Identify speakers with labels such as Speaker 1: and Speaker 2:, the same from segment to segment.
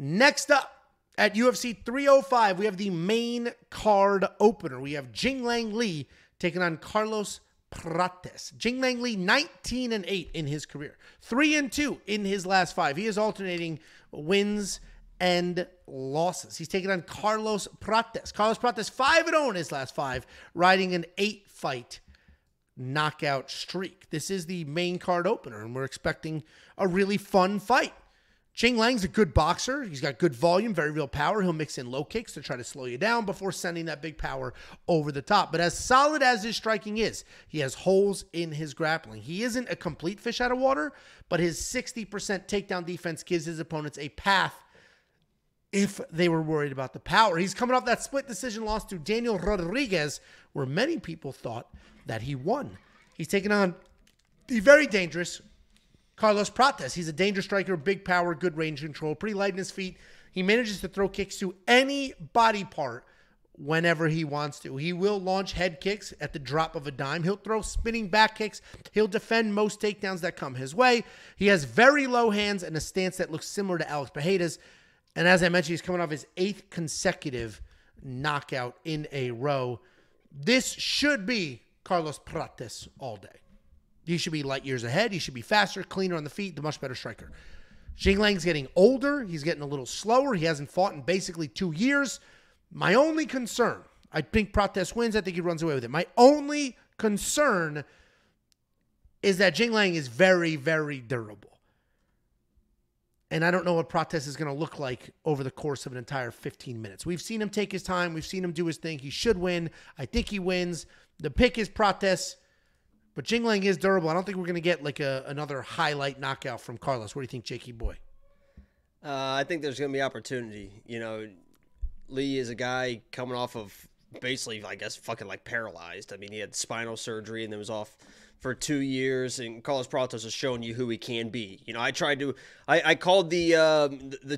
Speaker 1: Next up, at UFC 305, we have the main card opener. We have Jingliang Li taking on Carlos Prates. Jingliang Li, 19-8 in his career. 3-2 in his last 5. He is alternating wins and losses. He's taking on Carlos Prates. Carlos Prates, 5-0 in his last 5, riding an 8-fight knockout streak. This is the main card opener, and we're expecting a really fun fight. Jingliang's a good boxer. He's got good volume, very real power. He'll mix in low kicks to try to slow you down before sending that big power over the top. But as solid as his striking is, he has holes in his grappling. He isn't a complete fish out of water, but his 60% takedown defense gives his opponents a path if they were worried about the power. He's coming off that split decision loss to Daniel Rodriguez, where many people thought that he won. He's taking on the very dangerous Carlos Prates. He's a dangerous striker, big power, good range control, pretty light in his feet. He manages to throw kicks to any body part whenever he wants to. He will launch head kicks at the drop of a dime. He'll throw spinning back kicks. He'll defend most takedowns that come his way. He has very low hands and a stance that looks similar to Alex Pereira's. And as I mentioned, he's coming off his 8th consecutive knockout in a row. This should be Carlos Prates all day. He should be light years ahead. He should be faster, cleaner on the feet, the much better striker. Jingliang's getting older. He's getting a little slower. He hasn't fought in basically 2 years. My only concern, I think Prates wins. I think he runs away with it. My only concern is that Jingliang is very, very durable. And I don't know what Prates is going to look like over the course of an entire 15 minutes. We've seen him take his time. We've seen him do his thing. He should win. I think he wins. The pick is Prates. But Jingliang is durable. I don't think we're going to get like another highlight knockout from Carlos. What do you think, Jakey boy?
Speaker 2: I think there's going to be opportunity. You know, Lee is a guy coming off of basically, I guess, fucking like paralyzed. I mean, he had spinal surgery and then was off for 2 years, and Carlos Prates has shown you who he can be. You know, I called the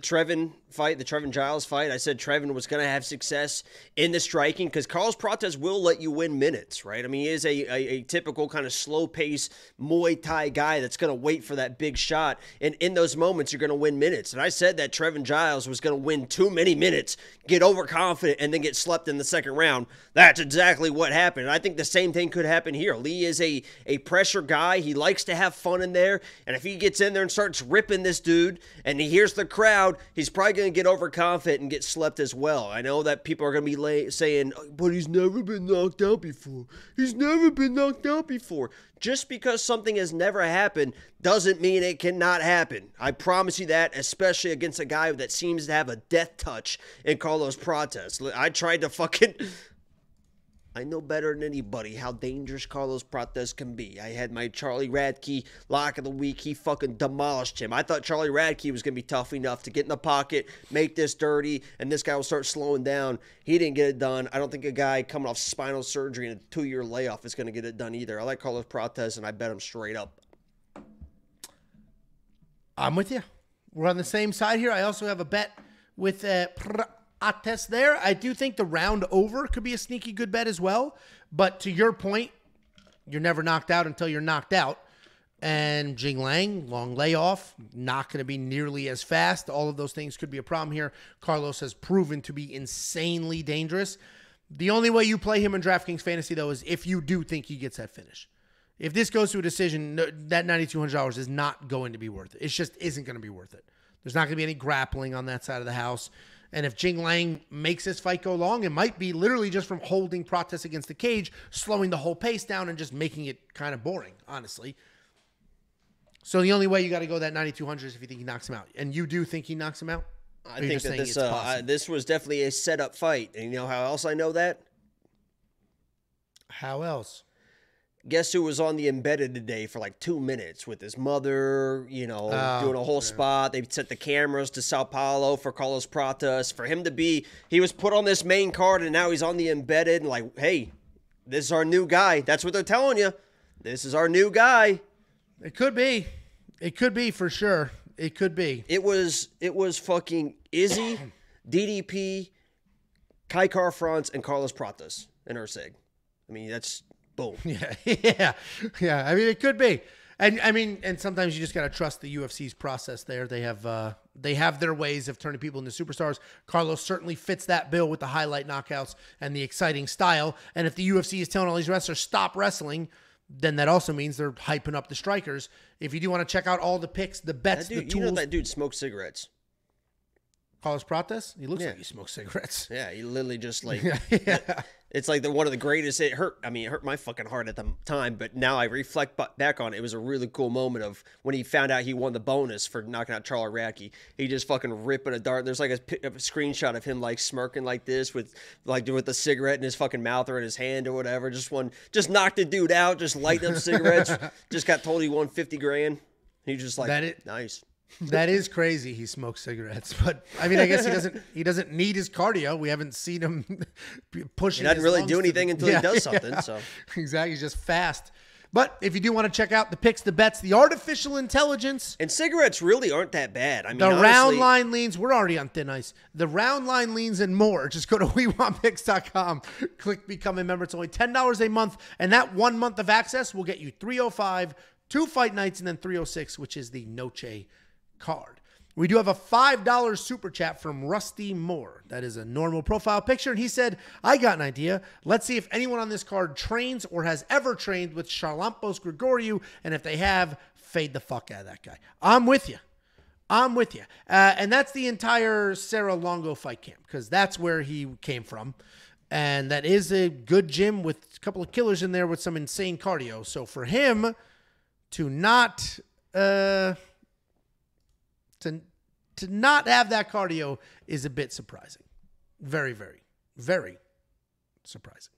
Speaker 2: Trevin fight, the Trevin Giles fight. I said Trevin was going to have success in the striking because Carlos Prates will let you win minutes, right? I mean, he is a typical kind of slow-paced Muay Thai guy that's going to wait for that big shot, and in those moments, you're going to win minutes. And I said that Trevin Giles was going to win too many minutes, get overconfident, and then get slept in the second round. That's exactly what happened. And I think the same thing could happen here. Lee is a pressure guy. He likes to have fun in there. And if he gets in there and starts ripping this dude and he hears the crowd, he's probably going to get overconfident and get slept as well. I know that people are going to be saying, but he's never been knocked out before. He's never been knocked out before. Just because something has never happened doesn't mean it cannot happen. I promise you that, especially against a guy that seems to have a death touch in Carlos Prates. I tried to fucking... I know better than anybody how dangerous Carlos Prates can be. I had my Charlie Radke lock of the week. He fucking demolished him. I thought Charlie Radke was going to be tough enough to get in the pocket, make this dirty, and this guy will start slowing down. He didn't get it done. I don't think a guy coming off spinal surgery and a 2-year layoff is going to get it done either. I like Carlos Prates, and I bet him straight up.
Speaker 1: I'm with you. We're on the same side here. I also have a bet with Prates there. I do think the round over could be a sneaky good bet as well. But to your point, you're never knocked out until you're knocked out. And Jingliang, long layoff, not going to be nearly as fast. All of those things could be a problem here. Carlos has proven to be insanely dangerous. The only way you play him in DraftKings Fantasy, though, is if you do think he gets that finish. If this goes to a decision, that $9,200 is not going to be worth it. It just isn't going to be worth it. There's not going to be any grappling on that side of the house. And if Jingliang makes this fight go long, it might be literally just from holding Prates against the cage, slowing the whole pace down and just making it kind of boring, honestly. So the only way you got to go that 9,200 is if you think he knocks him out. And you do think he knocks him out?
Speaker 2: I think that this was definitely a setup fight. And you know how else I know that?
Speaker 1: How else?
Speaker 2: Guess who was on the embedded today for like 2 minutes with his mother, you know, doing a whole spot. They set the cameras to Sao Paulo for Carlos Prates. For him to be, he was put on this main card and now he's on the embedded and like, hey, this is our new guy. That's what they're telling you. This is our new guy.
Speaker 1: It could be. It could be for sure. It could be.
Speaker 2: It was fucking Izzy, DDP, Kai Car-France, and Carlos Prates and Ursig. I mean, that's... boom.
Speaker 1: Yeah. I mean, it could be. And I mean, and sometimes you just got to trust the UFC's process there. They have They have their ways of turning people into superstars. Carlos certainly fits that bill with the highlight knockouts and the exciting style. And if the UFC is telling all these wrestlers stop wrestling, then that also means they're hyping up the strikers. If you do want to check out all the picks, the bets, the tools.
Speaker 2: You know that dude smokes cigarettes.
Speaker 1: Carlos Prates? He looks like he smokes cigarettes.
Speaker 2: Yeah, he literally just like it's like one of the greatest. It hurt my fucking heart at the time, but now I reflect back on it. It was a really cool moment of when he found out he won the bonus for knocking out Charlie Radke. He just fucking ripping a dart. There's like a screenshot of him like smirking like this with the cigarette in his fucking mouth or in his hand or whatever. Just knocked the dude out, just lighting up cigarettes. Just got told he won 50 grand. He just like nice.
Speaker 1: That is crazy. He smokes cigarettes, but I mean, I guess he doesn't need his cardio. We haven't seen him pushing.
Speaker 2: He doesn't really do anything until he does something. So
Speaker 1: exactly, he's just fast. But if you do want to check out the picks, the bets, the artificial intelligence,
Speaker 2: and cigarettes really aren't that bad. I mean,
Speaker 1: the round line leans. We're already on thin ice. The round line leans and more. Just go to WeWantPicks.com. Click become a member. It's only $10 a month, and that 1 month of access will get you 305, 2 fight nights, and then 306, which is the Noche card. We do have a $5 super chat from Rusty Moore. That is a normal profile picture. And he said, I got an idea. Let's see if anyone on this card trains or has ever trained with Charalampos Grigoriou. And if they have, fade the fuck out of that guy. I'm with you. And that's the entire Sarah Longo fight camp because that's where he came from. And that is a good gym with a couple of killers in there with some insane cardio. So for him to not... To not have that cardio is a bit surprising. Very, very, very surprising.